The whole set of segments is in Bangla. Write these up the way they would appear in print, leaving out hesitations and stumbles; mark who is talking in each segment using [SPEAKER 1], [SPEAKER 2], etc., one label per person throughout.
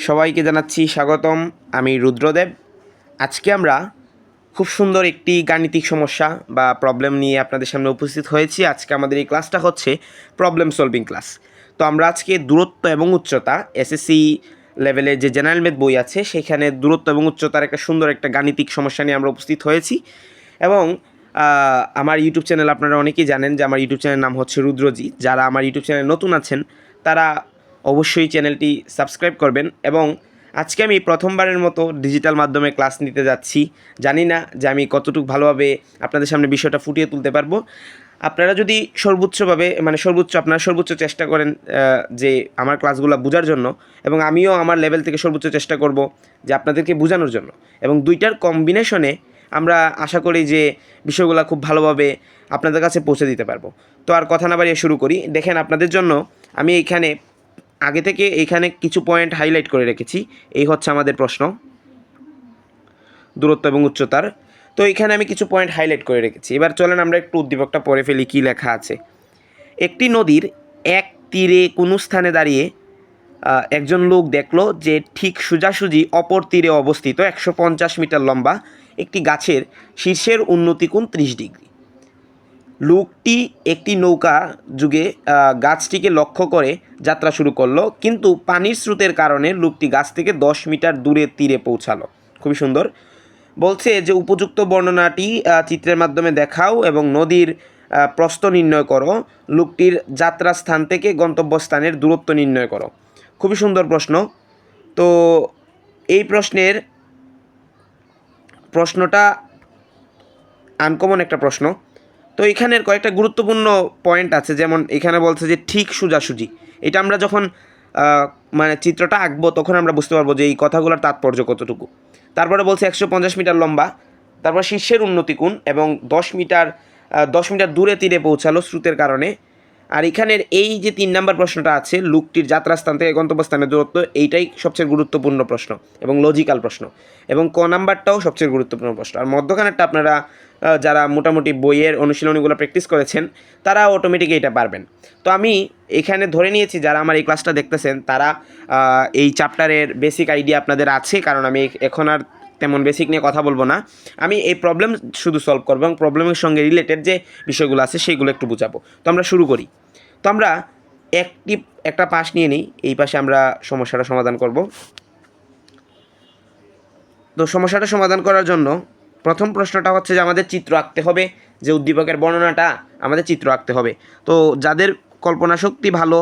[SPEAKER 1] সবাইকে জানাচ্ছি স্বাগতম। আমি রুদ্রদেব। আজকে আমরা খুব সুন্দর একটি গাণিতিক সমস্যা বা প্রবলেম নিয়ে আপনাদের সামনে উপস্থিত হয়েছি। আজকে আমাদের এই ক্লাসটা হচ্ছে প্রবলেম সলভিং ক্লাস। তো আমরা আজকে দূরত্ব এবং উচ্চতা এসএসসি লেভেলের যে জেনারেল ম্যাথ বই আছে সেখানে দূরত্ব এবং উচ্চতার একটা সুন্দর একটা গাণিতিক সমস্যা নিয়ে আমরা উপস্থিত হয়েছি। এবং আমার ইউটিউব চ্যানেল আপনারা অনেকেই জানেন যে আমার ইউটিউব চ্যানেলের নাম হচ্ছে রুদ্রজি। যারা আমার ইউটিউব চ্যানেলে নতুন আছেন তারা অবশ্যই চ্যানেলটি সাবস্ক্রাইব করবেন। এবং আজকে আমি প্রথমবারের মতো ডিজিটাল মাধ্যমে ক্লাস নিতে যাচ্ছি। জানি না যে আমি কতটুকু ভালোভাবে আপনাদের সামনে বিষয়টা ফুটিয়ে তুলতে পারবো। আপনারা যদি সর্বোচ্চভাবে আপনারা সর্বোচ্চ চেষ্টা করেন যে আমার ক্লাসগুলো বোঝার জন্য, এবং আমিও আমার লেভেল থেকে সর্বোচ্চ চেষ্টা করব যে আপনাদেরকে বোঝানোর জন্য, এবং দুইটার কম্বিনেশনে আমরা আশা করি যে বিষয়গুলো খুব ভালোভাবে আপনাদের কাছে পৌঁছে দিতে পারবো। তো আর কথা না বাড়িয়ে শুরু করি। দেখেন, আপনাদের জন্য আমি আগে থেকে এইখানে কিছু পয়েন্ট হাইলাইট করে রেখেছি। এই হচ্ছে আমাদের প্রশ্ন, দূরত্ব এবং উচ্চতার। তো এখানে আমি কিছু পয়েন্ট হাইলাইট করে রেখেছি। এবার চলেন আমরা একটু উদ্দীপকটা পড়ে ফেলি কী লেখা আছে। একটি নদীর এক তীরে কোনো স্থানে দাঁড়িয়ে একজন লোক দেখলো যে ঠিক সোজাসুজি অপর তীরে অবস্থিত 150 মিটার লম্বা একটি গাছের শীর্ষের উন্নতি কোণ 30 ডিগ্রি। লোকটি একটি নৌকা যুগে গাছটিকে লক্ষ্য করে যাত্রা শুরু করলো, কিন্তু পানির স্রোতের কারণে লোকটি গাছ থেকে 10 মিটার দূরে তীরে পৌঁছালো। খুবই সুন্দর। বলছে যে উপযুক্ত বর্ণনাটি চিত্রের মাধ্যমে দেখাও এবং নদীর প্রস্থ নির্ণয় করো। লোকটির যাত্রা স্থান থেকে গন্তব্যস্থানের দূরত্ব নির্ণয় করো। খুবই সুন্দর প্রশ্ন। তো এই প্রশ্নটা আনকমন একটা প্রশ্ন। তো এখানের কয়েকটা গুরুত্বপূর্ণ পয়েন্ট আছে, যেমন এখানে বলছে যে ঠিক সোজাসুজি। এটা আমরা যখন চিত্রটা আঁকবো তখন আমরা বুঝতে পারবো যে এই কথাগুলোর তাৎপর্য কতটুকু। তারপরে বলছে 150 মিটার লম্বা, তারপর শীর্ষের উন্নতি কোণ এবং 10 মিটার দূরে তীরে পৌঁছালো স্রোতের কারণে। আর এখানের এই যে 3 নম্বর প্রশ্নটা আছে, লোকটির যাত্রাস্থান থেকে গন্তব্যস্থানের দূরত্ব, এইটাই সবচেয়ে গুরুত্বপূর্ণ প্রশ্ন এবং লজিক্যাল প্রশ্ন, এবং ক নাম্বারটাও সবচেয়ে গুরুত্বপূর্ণ প্রশ্ন। আর মধ্যখানেরটা আপনারা যারা মোটামুটি বইয়ের অনুশীলনীগুলো প্র্যাকটিস করেছেন তারা অটোমেটিক এটা পারবেন। তো আমি এখানে ধরে নিয়েছি যারা আমার এই ক্লাসটা দেখতেছেন তারা এই চ্যাপ্টারের বেসিক আইডিয়া আপনাদের আছে, কারণ আমি এখন আর তেমন বেসিক নিয়ে কথা বলবো না। আমি এই প্রবলেম শুধু সলভ করবো এবং প্রবলেমের সঙ্গে রিলেটেড যে বিষয়গুলো আছে সেগুলো একটু বোঝাবো। তো আমরা শুরু করি। তো আমরা একটা পাশ নিয়ে নিই, এই পাশে আমরা সমস্যাটা সমাধান করব। তো সমস্যাটা সমাধান করার জন্য প্রথম প্রশ্নটা হচ্ছে যে আমাদের চিত্র আঁকতে হবে, যে উদ্দীপকের বর্ণনাটা আমাদের চিত্র আঁকতে হবে। তো যাদের কল্পনা শক্তি ভালো,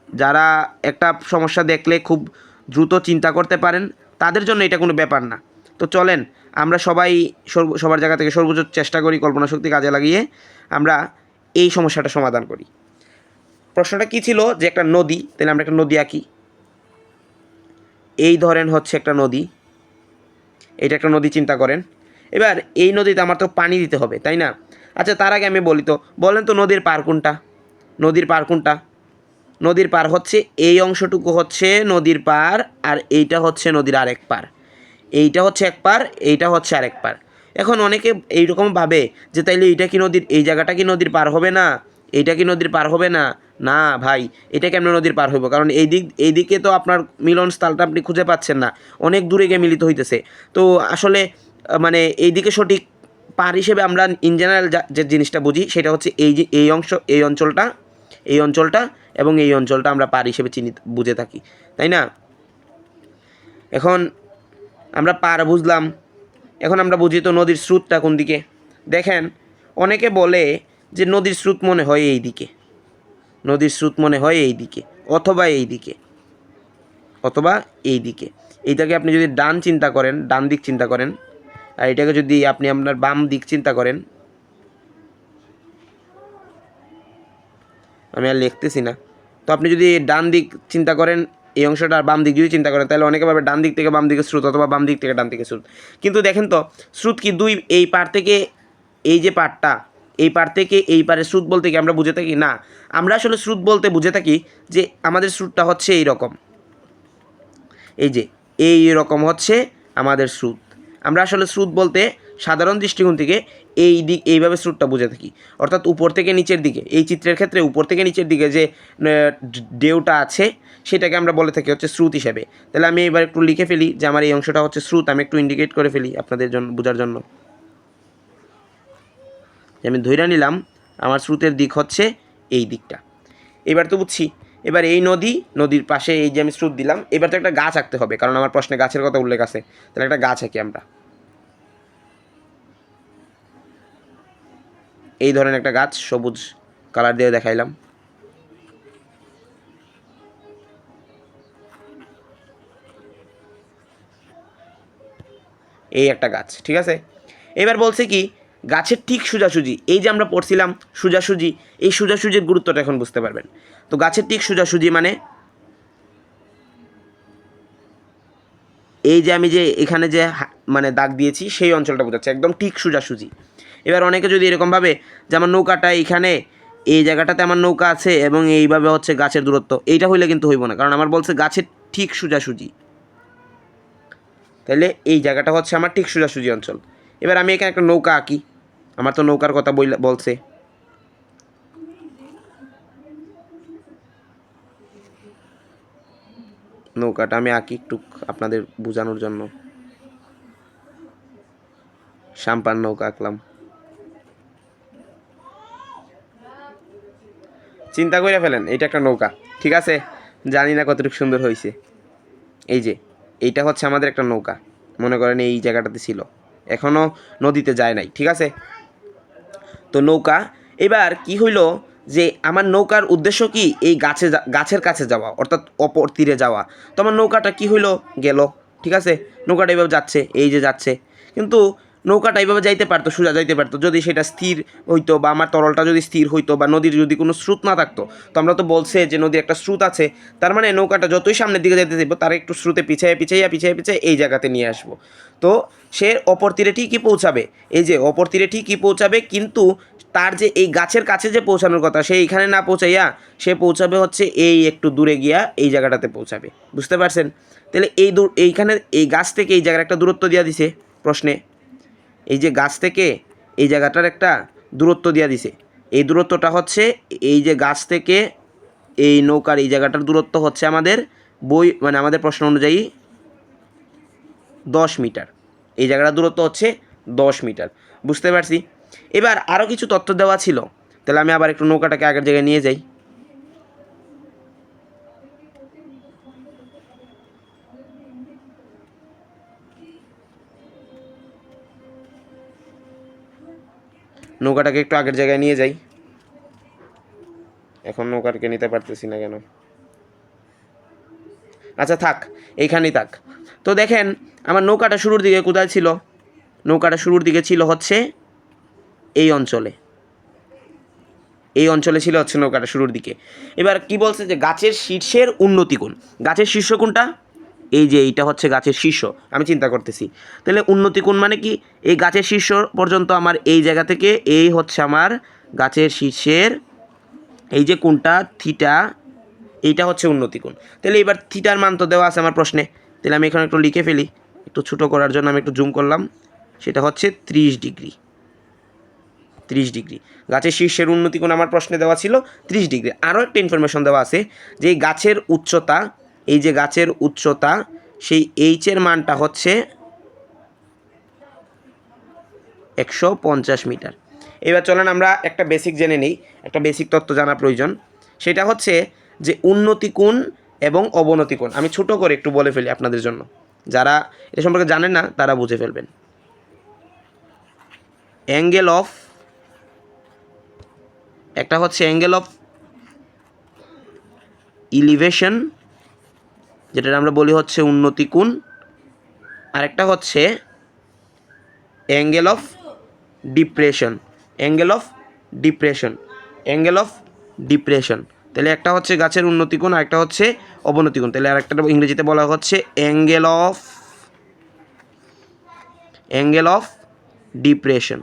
[SPEAKER 1] যারা একটা সমস্যা দেখলে খুব দ্রুত চিন্তা করতে পারেন, তাদের জন্য এটা কোনো ব্যাপার না। তো চলেন আমরা সবার জায়গা থেকে সর্বোচ্চ চেষ্টা করি কল্পনা শক্তি কাজে লাগিয়ে আমরা এই সমস্যাটা সমাধান করি। প্রশ্নটা কী ছিল, যে একটা নদী, তাহলে আমরা একটা নদী আঁকি। এই ধরেন হচ্ছে একটা নদী, এটা একটা নদী চিন্তা করেন। এবার এই নদীতে আমার তো পানি দিতে হবে, তাই না? আচ্ছা, তার আগে আমি বলি, তো বলেন তো নদীর পার কোনটা? নদীর পার হচ্ছে এই অংশটুকু হচ্ছে নদীর পার, আর এইটা হচ্ছে নদীর আরেক পার। এইটা হচ্ছে এক পার, এইটা হচ্ছে আরেক পার। এখন অনেকে এইরকম ভাবে যে তাইলে এই জায়গাটা কি নদীর পার হবে না? এইটা কি নদীর পার হবে না? না ভাই, এটা কেমন নদীর পার হইব? কারণ এইদিকে তো আপনার মিলনস্থলটা আপনি খুঁজে পাচ্ছেন না, অনেক দূরে গিয়ে মিলিত হইতেছে। তো আসলে এইদিকে সঠিক পার হিসেবে আমরা ইন জেনারেল যে জিনিসটা বুঝি সেটা হচ্ছে এই অঞ্চলটা এবং এই অঞ্চলটা আমরা পার হিসেবে বুঝে থাকি, তাই না? এখন আমরা পার বুঝলাম, এখন আমরা বুঝি তো নদীর স্রোতটা কোন দিকে। দেখেন, অনেকে বলে যে নদীর স্রোত মনে হয় এই দিকে অথবা এই দিকে। এইটাকে আপনি যদি ডান দিক চিন্তা করেন, আর এটাকে যদি আপনি আপনার বাম দিক চিন্তা করেন, আমি আর লিখতেছি না। তো আপনি যদি ডান দিক চিন্তা করেন, এই অংশটা, আর বাম দিক যদি চিন্তা করেন, তাহলে অনেকে ভাবে ডান দিক থেকে বাম দিকে স্রোত অথবা বাম দিক থেকে ডান দিকে স্রোত। কিন্তু দেখেন তো, স্রোত কি এই পার থেকে এই যে পারটা, এই পার থেকে এই পারে স্রোত বলতে কি আমরা বুঝে থাকি? না, আমরা আসলে স্রোত বলতে বুঝে থাকি যে আমাদের স্রোতটা হচ্ছে এই রকম, এই যে এই রকম হচ্ছে আমাদের স্রোত। আমরা আসলে স্রোত বলতে সাধারণ দৃষ্টিকোণ থেকে এইভাবে স্রোতটা বুঝে থাকি, অর্থাৎ উপর থেকে নিচের দিকে, এই চিত্রের ক্ষেত্রে উপর থেকে নিচের দিকে যে ঢেউটা আছে সেটাকে আমরা বলে থাকি হচ্ছে স্রোত হিসাবে। তাহলে আমি এবার একটু লিখে ফেলি যে আমার এই অংশটা হচ্ছে স্রোত, আমি একটু ইন্ডিকেট করে ফেলি আপনাদের জন্য বোঝার জন্য। আমি ধইরা নিলাম আমার স্রোতের দিক হচ্ছে এই দিকটা। এবার তো বুঝছি। এবার এই নদীর পাশে এই যে আমি স্রোত দিলাম, এবার তো একটা গাছ আঁকতে হবে, কারণ আমার প্রশ্নে গাছের কথা উল্লেখ আছে। তাহলে একটা গাছ আঁকি আমরা, এই ধরনের একটা গাছ সবুজ কালার দিয়ে দেখাইলাম। এই একটা গাছ, ঠিক আছে। এবার বলছে কি গাছের ঠিক সোজাসুজি, এই যে আমরা পড়ছিলাম সোজাসুজি, এই সোজাসুজির গুরুত্বটা এখন বুঝতে পারবেন। তো গাছের ঠিক সোজাসুজি মানে এই যে আমি যে এখানে যে মানে দাগ দিয়েছি সেই অঞ্চলটা বোঝাচ্ছে একদম ঠিক সোজাসুজি। এবার অনেকে যদি এরকমভাবে যে আমার নৌকাটা এইখানে এই জায়গাটাতে আমার নৌকা আছে এবং এইভাবে হচ্ছে গাছের দূরত্ব, এইটা হইলে কিন্তু হইব না, কারণ আমার বলছে গাছের ঠিক সোজাসুজি। তাহলে এই জায়গাটা হচ্ছে আমার ঠিক সোজাসুজি অঞ্চল। এবার আমি এখানে একটা নৌকা আঁকি, আমার তো নৌকার কথা বলছে। নৌকাটা আমি আঁকি একটু আপনাদের বোঝানোর জন্য, সাম্পান নৌকা আঁকলাম। চিন্তা করে ফেলেন এটা একটা নৌকা, ঠিক আছে, জানি না কতটুকু সুন্দর হয়েছে। এই যে এইটা হচ্ছে আমাদের একটা নৌকা, মনে করেন এই জায়গাটাতে ছিল, এখনও নদীতে যায় নাই, ঠিক আছে। তো নৌকা, এবার কি হইল যে আমার নৌকার উদ্দেশ্য কি এই গাছের কাছে যাওয়া, অর্থাৎ অপর তীরে যাওয়া। তো আমার নৌকাটা কি হইল গেল, ঠিক আছে, নৌকাটা এইভাবে যাচ্ছে, এই যে যাচ্ছে, কিন্তু নৌকাটা এইভাবে যাইতে পারতো, সোজা যাইতে পারতো যদি সেটা স্থির হইতো, বা আমার তরলটা যদি স্থির হইতো, বা নদীর যদি কোনো স্রোত না থাকতো। তো আমরা তো বলছে যে নদীর একটা স্রোত আছে, তার মানে নৌকাটা যতই সামনের দিকে যাইতে যাবো তার একটু স্রোতে পিছাইয়া এই জায়গাতে নিয়ে আসবো। তো সে অপর তীরে ঠিকই পৌঁছাবে, এই যে অপর তীরে ঠিকই পৌঁছাবে, কিন্তু তার যে এই গাছের কাছে যে পৌঁছানোর কথা সে এইখানে না পৌঁছাইয়া সে পৌঁছাবে হচ্ছে এই একটু দূরে গিয়া এই জায়গাটাতে পৌঁছাবে, বুঝতে পারছেন। তাহলে এইখানে এই গাছ থেকে এই জায়গার একটা দূরত্ব দিয়া দিছে প্রশ্নে, এই যে গাছ থেকে এই জায়গাটার একটা দূরত্ব দিয়া দিছে, এই দূরত্বটা হচ্ছে এই যে গাছ থেকে এই নৌকার এই জায়গাটার দূরত্ব হচ্ছে আমাদের মানে আমাদের প্রশ্ন অনুযায়ী 10 মিটার, এই জায়গাটার দূরত্ব হচ্ছে 10 মিটার, বুঝতে পারছি। এবার আরও কিছু তথ্য দেওয়া ছিল, তাহলে আমি আবার একটু নৌকাটাকে আগের জায়গায় নিয়ে যাই। নৌকাটাকে একটু আগের জায়গায় নিয়ে যাই, এখন নৌকাটাকে নিতে পারতেছি না কেন, আচ্ছা থাক, এইখানেই থাক। তো দেখেন আমার নৌকাটা শুরুর দিকে কোথায় ছিল, নৌকাটা শুরুর দিকে ছিল হচ্ছে এই অঞ্চলে, এই অঞ্চলে ছিল হচ্ছে নৌকাটা শুরুর দিকে। এবার কি বলছে যে গাছের শীর্ষের উন্নতি কোণ, গাছের শীর্ষ কোনটা, এই যে এইটা হচ্ছে গাছের শীর্ষ, আমি চিন্তা করতেছি। তাহলে উন্নতি কোণ মানে কি, এই গাছের শীর্ষ পর্যন্ত আমার এই জায়গা থেকে এই হচ্ছে আমার গাছের শীর্ষের এই যে কোণটা থিটা, এইটা হচ্ছে উন্নতি কোণ। তাহলে এবার থিটার মান তো দেওয়া আছে আমার প্রশ্নে, তাহলে আমি এখানে একটু লিখে ফেলি, একটু ছোটো করার জন্য আমি একটু জুম করলাম, সেটা হচ্ছে 30 ডিগ্রি। 30 ডিগ্রি গাছের শীর্ষের উন্নতি কোণ আমার প্রশ্নে দেওয়া ছিল 30 ডিগ্রি। আরও একটা ইনফরমেশন দেওয়া আছে যে এই গাছের উচ্চতা, এই যে গাছের উচ্চতা সেই এইচের মানটা হচ্ছে 150 মিটার। এবার চলেন আমরা একটা বেসিক জেনে নিই, একটা বেসিক তত্ত্ব জানা প্রয়োজন, সেটা হচ্ছে যে উন্নতি কোণ এবং অবনতি কোণ। আমি ছোটো করে একটু বলে ফেলি আপনাদের জন্য, যারা এটা সম্পর্কে জানেন না তারা বুঝে ফেলবেন। অ্যাঙ্গেল অফ, একটা হচ্ছে অ্যাঙ্গেল অফ ইলিভেশন, যেটা আমরা বলি হচ্ছে উন্নতি কোণ, আরেকটা হচ্ছে angle of depression, angle of depression, angle of depression. তাহলে একটা হচ্ছে গাছের উন্নতি কোণ, আরেকটা হচ্ছে অবনতি কোণ। তাহলে আরেকটা ইংরেজিতে বলা হচ্ছে অ্যাঙ্গেল অফ ডিপ্রেশন,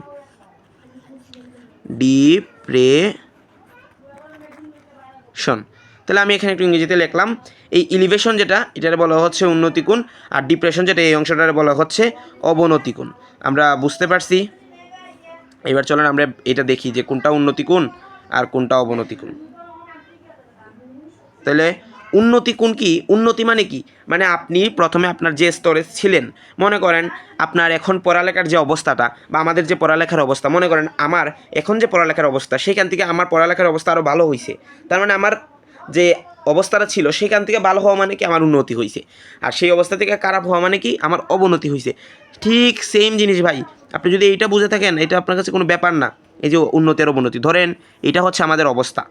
[SPEAKER 1] ডিপ্রেশন। তাহলে আমি এখানে একটু ইংরেজিতে লিখলাম, এই এলিভেশন যেটা এটার বলা হচ্ছে উন্নতি কোণ, আর ডিপ্রেশন যেটা এই অংশটার বলা হচ্ছে অবনতি কোণ। আমরা বুঝতে পারছি। এবার চলেন আমরা এটা দেখি যে কোনটা উন্নতি কোণ আর কোনটা অবনতি কোণ। তাহলে উন্নতি কোণ কি? উন্নতি মানে কি? মানে আপনি প্রথমে আপনার যে স্তরে ছিলেন, মনে করেন আপনার এখন পড়ালেখার যে অবস্থাটা বা আমাদের যে পড়ালেখার অবস্থা, মনে করেন আমার এখন যে পড়ালেখার অবস্থা সেখান থেকে আমার পড়ালেখার অবস্থা আরও ভালো হয়েছে। তার মানে আমার যে অবস্থাটা ছিল সেখান থেকে ভালো হওয়া মানে কি আমার উন্নতি হয়েছে, আর সেই অবস্থা থেকে খারাপ হওয়া মানে কি আমার অবনতি হয়েছে। ঠিক সেম জিনিস ভাই, আপনি যদি এইটা বুঝে থাকেন এটা আপনার কাছে কোনো ব্যাপার না। এই যে উন্নতি আর অবনতি, ধরেন এটা হচ্ছে আমাদের অবস্থা,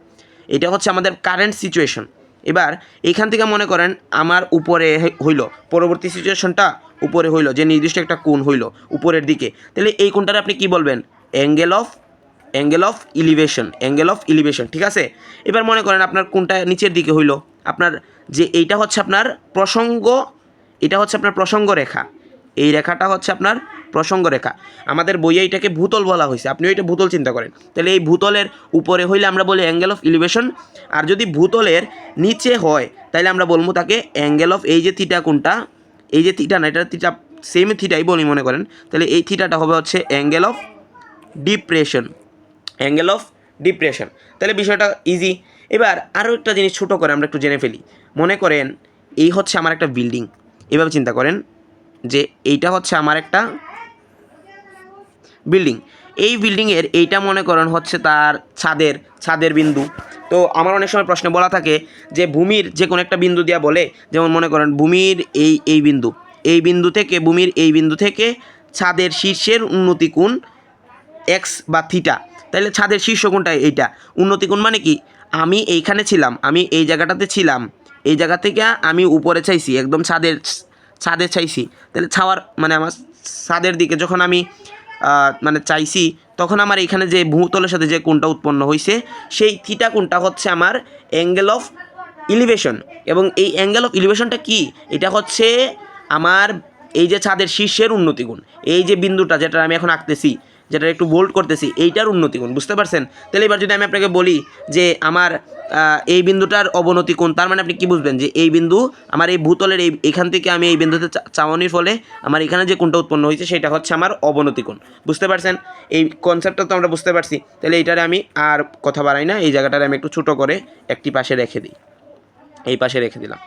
[SPEAKER 1] এটা হচ্ছে আমাদের কারেন্ট সিচুয়েশন। এবার এইখান থেকে মনে করেন আমার উপরে হইল, পরবর্তী সিচুয়েশনটা উপরে হইল, যে নির্দিষ্ট একটা কোণ হইল উপরের দিকে, তাহলে এই কোণটারে আপনি কি বলবেন? অ্যাঙ্গেল অফ ইলিভেশন, ঠিক আছে। এবার মনে করেন আপনার কোণটা নিচের দিকে হইল, আপনার যে এইটা হচ্ছে আপনার প্রসঙ্গ, এটা হচ্ছে আপনার প্রসঙ্গ রেখা, এই রেখাটা হচ্ছে আপনার প্রসঙ্গ রেখা। আমাদের বইয়ে এটাকে ভূতল বলা হয়েছে, আপনিও এটা ভূতল চিন্তা করেন। তাহলে এই ভূতলের উপরে হইলে আমরা বলি অ্যাঙ্গেল অফ ইলিভেশন, আর যদি ভূতলের নিচে হয় তাহলে আমরা বলবো তাকে অ্যাঙ্গেল অফ, এই যে থিটা কোণটা, এই যে থিটা না, এটা থিটা সেম থিটাই বলি মনে করেন, তাহলে এই থিটাটা হবে হচ্ছে অ্যাঙ্গেল অফ ডিপ্রেশন। তাহলে বিষয়টা ইজি। এবার আরও একটা জিনিস ছোটো করে আমরা একটু জেনে ফেলি। মনে করেন এই হচ্ছে আমার একটা বিল্ডিং, এভাবে চিন্তা করেন যে এইটা হচ্ছে আমার একটা বিল্ডিং, এই বিল্ডিংয়ের এইটা মনে করেন হচ্ছে তার ছাদের বিন্দু। তো আমার অনেক সময় প্রশ্নে বলা থাকে যে ভূমির যে কোনো একটা বিন্দু দিয়া বলে, যেমন মনে করেন ভূমির এই বিন্দু থেকে, ভূমির এই বিন্দু থেকে ছাদের শীর্ষের উন্নতি কোণ এক্স বা থিটা। তাহলে ছাদের শীর্ষ কোণটা এইটা, উন্নতি কোণ মানে কি? আমি এইখানে ছিলাম, আমি এই জায়গাটাতে ছিলাম, এই জায়গা থেকে আমি উপরে চাইছি, একদম ছাদে চাইছি, তাহলে ছাওয়ার মানে আমার ছাদের দিকে যখন আমি মানে চাইছি, তখন আমার এখানে যে ভূতলের সাথে যে কোণটা উৎপন্ন হয়েছে সেই থিটা কোণটা হচ্ছে আমার অ্যাঙ্গেল অফ ইলিভেশন। এবং এই অ্যাঙ্গেল অফ ইলিভেশনটা কি? এটা হচ্ছে আমার এই যে ছাদের শীর্ষের উন্নতি কোণ, এই যে বিন্দুটা যেটা আমি এখন আঁকতেছি, যেটা একটু বোল্ড করতেছি, এইটার উন্নতি কোণ, বুঝতে পারছেন? তাহলে এবার যদি আমি আপনাকে বলি যে আমার এই বিন্দুটার অবনতি কোণ, তার মানে আপনি কি বুঝবেন? যে এই বিন্দু আমার এই ভূতলের এখান থেকে আমি এই বিন্দুতে চাওয়ানির ফলে আমার এখানে যে কোণটা উৎপন্ন হয়েছে সেটা হচ্ছে আমার অবনতি কোণ, বুঝতে পারছেন? এই কনসেপ্টটা তো আমরা বুঝতে পারছি। তাহলে এইটারে আমি আর কথা বাড়াই না, এই জায়গাটারে আমি একটু ছোটো করে একটি পাশে রেখে দিই, এই পাশে রেখে দিলাম।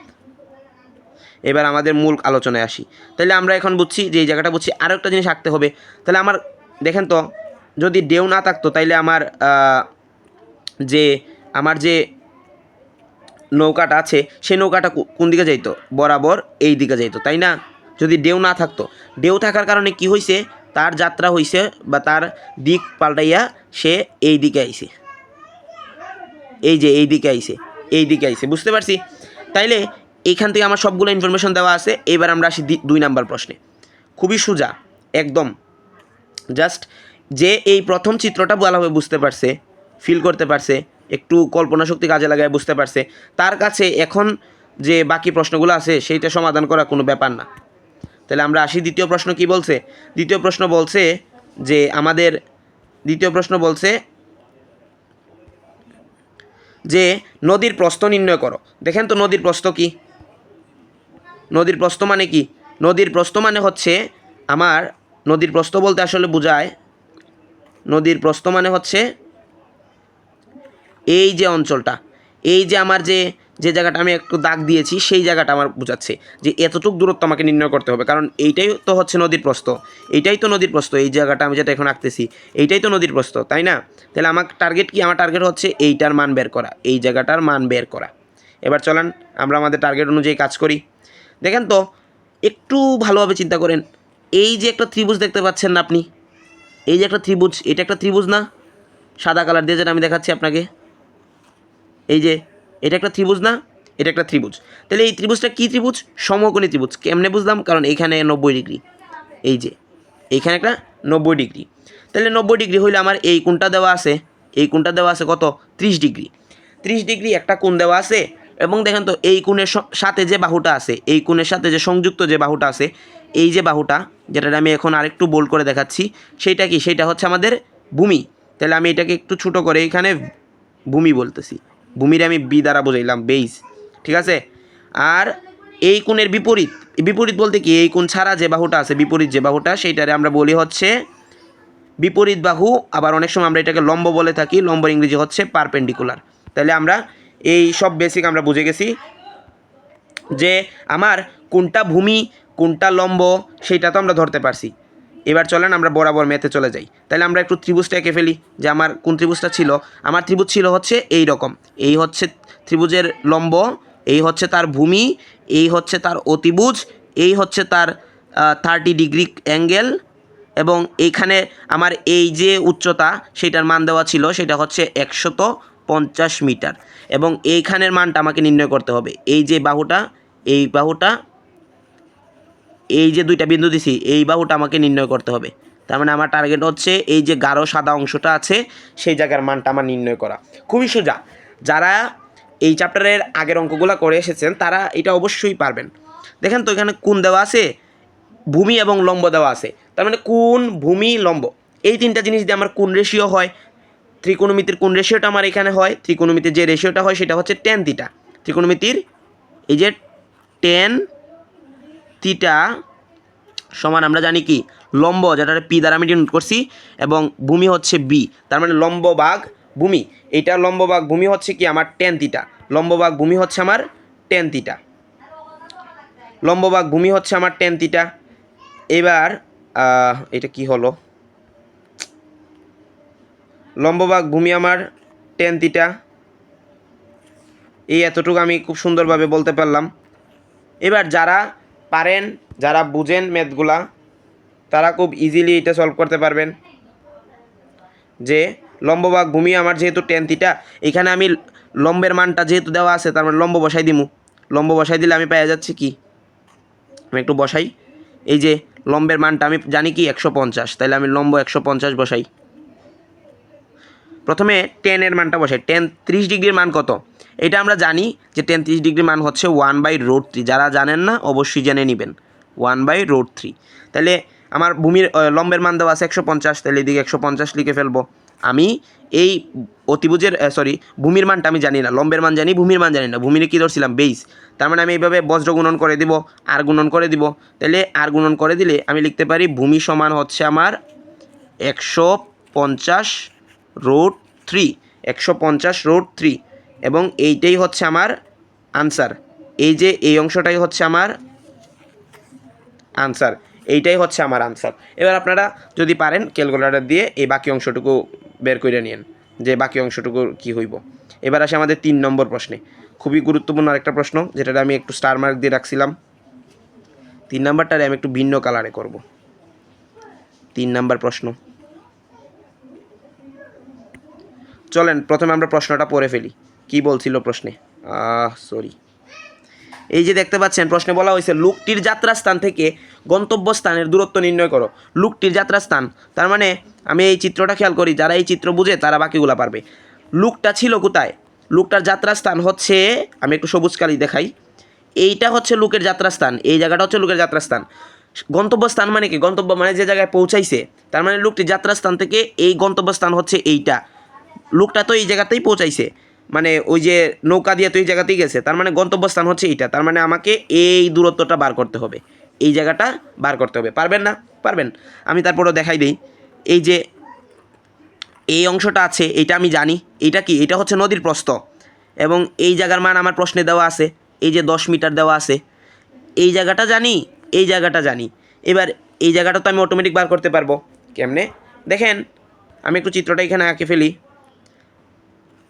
[SPEAKER 1] এবার আমাদের মূল আলোচনায় আসি। তাহলে আমরা এখন বুঝছি যে এই জায়গাটা বুঝছি, আরও একটা জিনিস আঁকতে হবে। তাহলে আমার দেখেন তো, যদি ঢেউ না থাকতো তাইলে আমার যে নৌকাটা আছে সেই নৌকাটা কোন দিকে যাইতো? বরাবর এই দিকে যাইতো, তাই না? যদি ঢেউ না থাকতো, ঢেউ থাকার কারণে কি হয়েছে? তার যাত্রা হয়েছে বা তার দিক পাল্টাইয়া সে এই দিকে আইছে, এই যে এই দিকে আইছে, বুঝতে পারছি? তাইলে এইখান থেকে আমার সবগুলো ইনফরমেশন দেওয়া আছে। এবার আমরা আসি 2 নাম্বার প্রশ্নে। খুবই সোজা একদম, জাস্ট যে এই প্রথম চিত্রটা ভালোভাবে বুঝতে পারছে, ফিল করতে পারছে, একটু কল্পনা শক্তি কাজে লাগায় বুঝতে পারছে, তার কাছে এখন যে বাকি প্রশ্নগুলো আছে সেইটা সমাধান করা কোনো ব্যাপার না। তাহলে আমরা আসি দ্বিতীয় প্রশ্ন কি বলছে? দ্বিতীয় প্রশ্ন বলছে যে নদীর প্রস্থ নির্ণয় করো। দেখেন তো নদীর প্রস্থ কি? নদীর প্রস্থ মানে কি? নদীর প্রস্থ মানে হচ্ছে আমার, নদীর প্রস্থ বলতে আসলে বোঝায়, নদীর প্রস্থ মানে হচ্ছে এই যে অঞ্চলটা, এই যে আমার যে জায়গাটা আমি একটু দাগ দিয়েছি সেই জায়গাটা আমার বোঝাচ্ছে যে এতটুকু দূরত্ব আমাকে নির্ণয় করতে হবে, কারণ এইটাই তো হচ্ছে নদীর প্রস্থ, এইটাই তো নদীর প্রস্থ, এই জায়গাটা আমি যেটা এখন আঁকতেছি এইটাই তো নদীর প্রস্থ, তাই না? তাহলে আমার টার্গেট কি? আমার টার্গেট হচ্ছে এইটার মান বের করা, এই জায়গাটার মান বের করা। এবার চলেন আমরা আমাদের টার্গেট অনুযায়ী কাজ করি। দেখেন তো, একটু ভালোভাবে চিন্তা করেন, এই যে একটা ত্রিভুজ দেখতে পাচ্ছেন না আপনি? এই যে একটা ত্রিভুজ, এটা একটা ত্রিভুজ না? সাদা কালার দিয়ে যেটা আমি দেখাচ্ছি আপনাকে, এই যে এটা একটা ত্রিভুজ না? এটা একটা ত্রিভুজ। তাহলে এই ত্রিভুজটা কী ত্রিভুজ? সমকোণী ত্রিভুজ। কেমনে বুঝলাম? কারণ এইখানে 90 ডিগ্রি, এই যে এইখানে একটা 90 ডিগ্রি। তাহলে 90 ডিগ্রি হইলে আমার এই কোণটা দেওয়া আছে, এই কোণটা দেওয়া আছে কত? 30 ডিগ্রি। 30 ডিগ্রি একটা কোণ দেওয়া আছে। এবং দেখেন তো এই কোণের সাথে যে বাহুটা আছে, এই কোণের সাথে যে সংযুক্ত যে বাহুটা আছে, এই যে বাহুটা, যেটা আমি এখন আরেকটু বোল্ড করে দেখাচ্ছি, সেইটা কি? সেইটা হচ্ছে আমাদের ভূমি। তাহলে আমি এটাকে একটু ছোটো করে এখানে ভূমি বলতেছি, ভূমির আমি বি দ্বারা বোঝাইলাম বেইস, ঠিক আছে। আর এই কোণের বিপরীত, বিপরীত বলতে কি, এই কোণ ছাড়া যে বাহুটা আছে, বিপরীত যে বাহুটা, সেইটারে আমরা বলি হচ্ছে বিপরীত বাহু। আবার অনেক সময় আমরা এটাকে লম্ব বলে থাকি, লম্বর ইংরেজি হচ্ছে পারপেন্ডিকুলার। তাহলে আমরা এই সব বেসিক আমরা বুঝে গেছি যে আমার কোনটা ভূমি কোনটা লম্ব সেইটা তো আমরা ধরতে পারছি। এবার চলেন আমরা বরাবর ম্যাথে চলে যাই। তাহলে আমরা একটু ত্রিভুজটা এঁকে ফেলি, যে আমার কোন ত্রিভুজটা ছিল। আমার ত্রিভুজ ছিল হচ্ছে এই রকম, এই হচ্ছে ত্রিভুজের লম্ব, এই হচ্ছে তার ভূমি, এই হচ্ছে তার অতিভুজ, এই হচ্ছে তার 30 ডিগ্রি অ্যাঙ্গেল, এবং এইখানে আমার এই যে উচ্চতা সেটার মান দেওয়া ছিল সেটা হচ্ছে 150 মিটার, এবং এইখানের মানটা আমাকে নির্ণয় করতে হবে। এই যে বাহুটা, এই বাহুটা, এই যে দুইটা বিন্দু দিছি, এই বাহুটা আমাকে নির্ণয় করতে হবে। তার মানে আমার টার্গেট হচ্ছে এই যে গাঢ় সাদা অংশটা আছে সেই জায়গার মানটা আমার নির্ণয় করা। খুবই সোজা, যারা এই চ্যাপ্টারের আগের অঙ্কগুলো করে এসেছেন তারা এটা অবশ্যই পারবেন। দেখেন তো এখানে কোণ দেওয়া আছে, ভূমি এবং লম্ব দেওয়া আছে। তার মানে কোণ, ভূমি, লম্ব, এই তিনটা জিনিস দিয়ে আমার কোণ রেশিও হয়। ত্রিকোণমিতির কোণ রেশিওটা আমার এখানে হয়। ত্রিকোণমিতির যে রেশিওটা হয় সেটা হচ্ছে tan থিটা। ত্রিকোণমিতির এই যে tan থিটা সমান আমরা জানি কি, লম্ব যেটা পি দ্বারা আমি ডিনোট করছি, এবং ভূমি হচ্ছে বি। তার মানে লম্ব ভাগ ভূমি, এইটা লম্ব ভাগ ভূমি হচ্ছে কি আমার tan থিটা। লম্ব ভাগ ভূমি হচ্ছে আমার tan থিটা, লম্ব ভাগ ভূমি হচ্ছে আমার tan থিটা। এবার এটা কি হলো, লম্ব ভাগ ভূমি আমার tan থিটা। এই এতটুকু আমি খুব সুন্দরভাবে বলতে পারলাম। এবার যারা পারেন, যারা বুঝেন ম্যাথগুলা, তারা খুব ইজিলি এটা সলভ করতে পারবেন। যে লম্ব ভাগ ভূমি আমার যেহেতু tan থিটা, এখানে আমি লম্বের মানটা যেহেতু দেওয়া আছে তার মানে লম্ব বসাই দিমু। লম্ব বসাই দিলে আমি পেয়ে যাচ্ছি কি, আমি একটু বসাই, এই যে লম্বের মানটা আমি জানি কি 150, তাহলে আমি লম্ব 150 বসাই। প্রথমে tan এর মানটা বসাই। tan 30 ডিগ্রির মান কত, এটা আমরা জানি যে tan 30 ডিগ্রির মান হচ্ছে 1/√3। যারা জানেন না অবশ্যই জেনে নেবেন, 1/√3। তাহলে আমার ভূমির লম্বের মান দেওয়া আছে 150, তাহলে এদিকে 150 লিখে ফেলবো। আমি এই অতিভুজের ভূমির মানটা আমি জানি না, লম্বের মান জানি, ভূমির মান জানি না। ভূমির কী ধরছিলাম, বেইস। তার মানে আমি এইভাবে বজ্র গুণন করে দিব, আর গুণন করে দিব। তাহলে আর গুণন করে দিলে আমি লিখতে পারি ভূমি সমান হচ্ছে আমার 150√3, 150√3, এবং এইটাই হচ্ছে আমার আনসার। এই যে এই অংশটাই হচ্ছে আমার আনসার, এইটাই হচ্ছে আমার আনসার। এবার আপনারা যদি পারেন ক্যালকুলেটর দিয়ে এই বাকি অংশটুকু বের করে নিন যে বাকি অংশটুকু কি হইব। এবার আসে আমাদের 3 নম্বর প্রশ্নে, খুবই গুরুত্বপূর্ণ আরেকটা প্রশ্ন, যেটা আমি একটু স্টার মার্ক দিয়ে রাখছিলাম। 3 নাম্বারটারে আমি একটু ভিন্ন কালারে করব। 3 নাম্বার প্রশ্ন, চলেন প্রথমে আমরা প্রশ্নটা পড়ে ফেলি। কি বলছিল প্রশ্নে, এই যে দেখতে পাচ্ছেন প্রশ্নে বলা হয়েছে লোকটির যাত্রাস্থান থেকে গন্তব্যস্থানের দূরত্ব নির্ণয় করো। লোকটির যাত্রাস্থান, তার মানে আমি এই চিত্রটা খেয়াল করি, যারা এই চিত্র বুঝে তারা বাকিগুলো পারবে। লোকটা ছিল কোথায়, লোকটার যাত্রাস্থান হচ্ছে, আমি একটু সবুজ কালি দেখাই, এইটা হচ্ছে লোকের যাত্রাস্থান, এই জায়গাটা হচ্ছে লোকের যাত্রাস্থান। গন্তব্যস্থান মানে কি, গন্তব্য মানে যে জায়গায় পৌঁছাইছে, তার মানে লোকটির যাত্রাস্থান থেকে এই গন্তব্যস্থান হচ্ছে এইটা। লোকটা তো এই জায়গাতেই পৌঁছাইছে, মানে ওই যে নৌকা দিয়ে তো এই জায়গাতেই গেছে, তার মানে গন্তব্যস্থান হচ্ছে এইটা। তার মানে আমাকে এই দূরত্বটা বার করতে হবে, এই জায়গাটা বার করতে হবে। পারবেন না, পারবেন। আমি তারপরেও দেখাই দিই, এই যে এই অংশটা আছে এইটা আমি জানি, এইটা কি, এটা হচ্ছে নদীর প্রস্থ, এবং এই জায়গার মান আমার প্রশ্নে দেওয়া আছে, এই যে 10 মিটার দেওয়া আছে। এই জায়গাটা জানি, এই জায়গাটা জানি। এবার এই জায়গাটা তো আমি অটোমেটিক বার করতে পারবো। কেমনে দেখেন, আমি একটু চিত্রটা এখানে আঁকে ফেলি।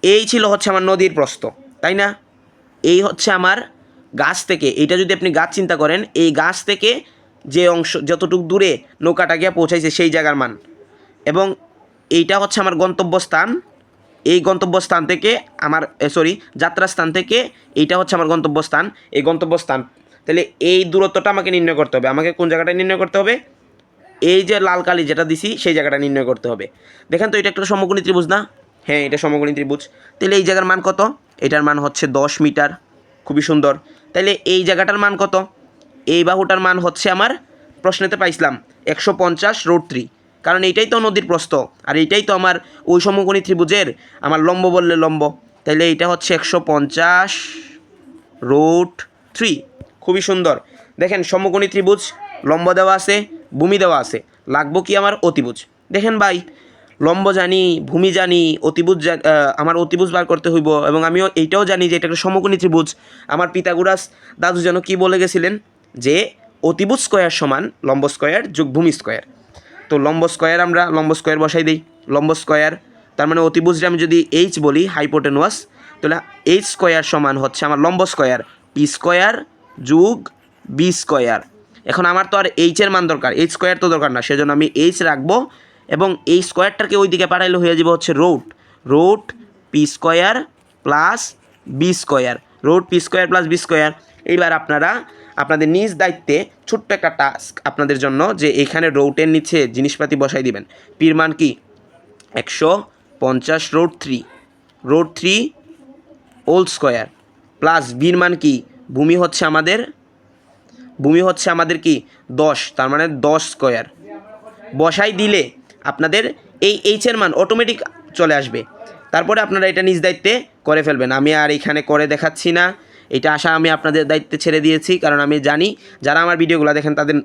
[SPEAKER 1] এই ছিল হচ্ছে আমার নদীর প্রস্থ, তাই না? এই হচ্ছে আমার গাছ থেকে, এইটা যদি আপনি গাছ চিন্তা করেন, এই গাছ থেকে যে অংশ যতটুকু দূরে নৌকাটা গিয়ে পৌঁছাইছে সেই জায়গার মান, এবং এইটা হচ্ছে আমার গন্তব্যস্থান। এই গন্তব্যস্থান থেকে আমার যাত্রাস্থান থেকে এইটা হচ্ছে আমার গন্তব্যস্থান, এই গন্তব্যস্থান। তাহলে এই দূরত্বটা আমাকে নির্ণয় করতে হবে। আমাকে কোন জায়গাটা নির্ণয় করতে হবে, এই যে লাল কালি যেটা দিছি সেই জায়গাটা নির্ণয় করতে হবে। দেখেন তো এটা একটা সমকোণী ত্রিভুজ না? হ্যাঁ, এটা সমকোণী ত্রিভুজ। তাহলে এই জায়গার মান কত, এটার মান হচ্ছে 10 মিটার, খুবই সুন্দর। তাহলে এই জায়গাটার মান কত, এই বাহুটার মান হচ্ছে আমার প্রশ্নেতে পাইছিলাম 150√3, কারণ এইটাই তো নদীর প্রস্থ, আর এইটাই তো আমার ওই সমকোণী ত্রিভুজের আমার লম্ব বললে লম্ব। তাহলে এইটা হচ্ছে 150 √3। খুবই সুন্দর। দেখেন সমকোণী ত্রিভুজ, লম্ব দেওয়া আছে, ভূমি দেওয়া আছে, লাগবো কি আমার অতিভুজ। দেখেন ভাই, লম্ব জানি, ভূমি জানি, অতিভুজ আমার অতিভুজ বার করতে হইব, এবং আমিও এইটাও জানি যে এটা একটা সমকোণী ত্রিভুজ। আমার পিথাগোরাস দাদু যেন কী বলে গেছিলেন যে অতিভুজ স্কয়ার সমান লম্ব স্কয়ার যোগ ভূমি স্কয়ার। তো লম্ব স্কয়ার, আমরা লম্ব স্কয়ার বসাই দিই। লম্ব স্কয়ার তার মানে অতিভুজটা আমি যদি এইচ বলি, হাইপোটেনুয়াস, তাহলে এইচ স্কয়ার সমান হচ্ছে আমার লম্ব স্কয়ার পি স্কয়ার যোগ বি স্কয়ার। এখন আমার তো আর এইচের মান দরকার, এইচ স্কয়ার তো দরকার না, সেজন্য আমি এইচ রাখবো, এবং এই স্কয়ারটাকে ওই দিকে পাঠাইলে হয়ে যাবে হচ্ছে root P square plus B square, root P square plus B square. এইবার আপনারা আপনাদের নিজ দায়িত্বে ছোট্ট একটা টাস্ক আপনাদের জন্য, যে এখানে রুটের নিচে জিনিসপাতি বসাই দিবেন। পির মান কি 150 √3 হোল স্কয়ার, প্লাস বির মান কি, ভূমি হচ্ছে আমাদের কি 10, তার মানে 10 স্কয়ার বসাই দিলে আপনাদের এই এইচের মান অটোমেটিক চলে আসবে। তারপরে আপনারা এটা নিজ দায়িত্বে করে ফেলবেন। আমি আর এখানে করে দেখাচ্ছি না, এটা আশা আমি আপনাদের দায়িত্বে ছেড়ে দিয়েছি, কারণ আমি জানি যারা আমার ভিডিওগুলো দেখেন তাদের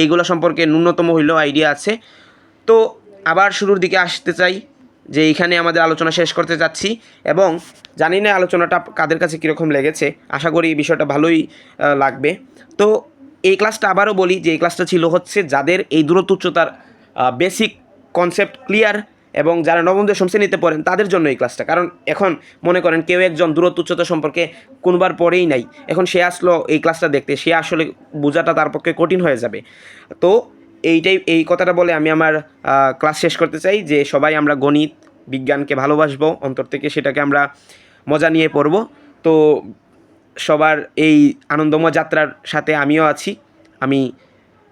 [SPEAKER 1] এইগুলো সম্পর্কে ন্যূনতম হইলেও আইডিয়া আছে। তো আবার শুরুর দিকে আসতে চাই, যে এইখানে আমাদের আলোচনা শেষ করতে যাচ্ছি, এবং জানি না আলোচনাটা কাদের কাছে কীরকম লেগেছে, আশা করি এই বিষয়টা ভালোই লাগবে। তো এই ক্লাসটা আবারও বলি যে এই ক্লাসটা ছিল হচ্ছে যাদের এই দূরত্ব উচ্চতার বেসিক কনসেপ্ট ক্লিয়ার, এবং যারা নবম দশম শ্রেণীতে পড়েন তাদের জন্য এই ক্লাসটা। কারণ এখন মনে করেন কেউ একজন দূরত্ব উচ্চতা সম্পর্কে কোনোবার পড়েই নাই, এখন সে আসলো এই ক্লাসটা দেখতে, সে আসলে বোঝাটা তার পক্ষে কঠিন হয়ে যাবে। তো এই কথাটা বলে আমি আমার ক্লাস শেষ করতে চাই, যে সবাই আমরা গণিত বিজ্ঞানকে ভালোবাসবো, অন্তর থেকে সেটাকে আমরা মজা নিয়ে পড়ব। তো সবার এই আনন্দময় যাত্রার সাথে আমিও আছি, আমি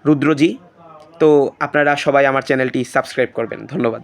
[SPEAKER 1] রুদ্রজি। তো আপনারা সবাই আমার চ্যানেলটি সাবস্ক্রাইব করবেন। ধন্যবাদ।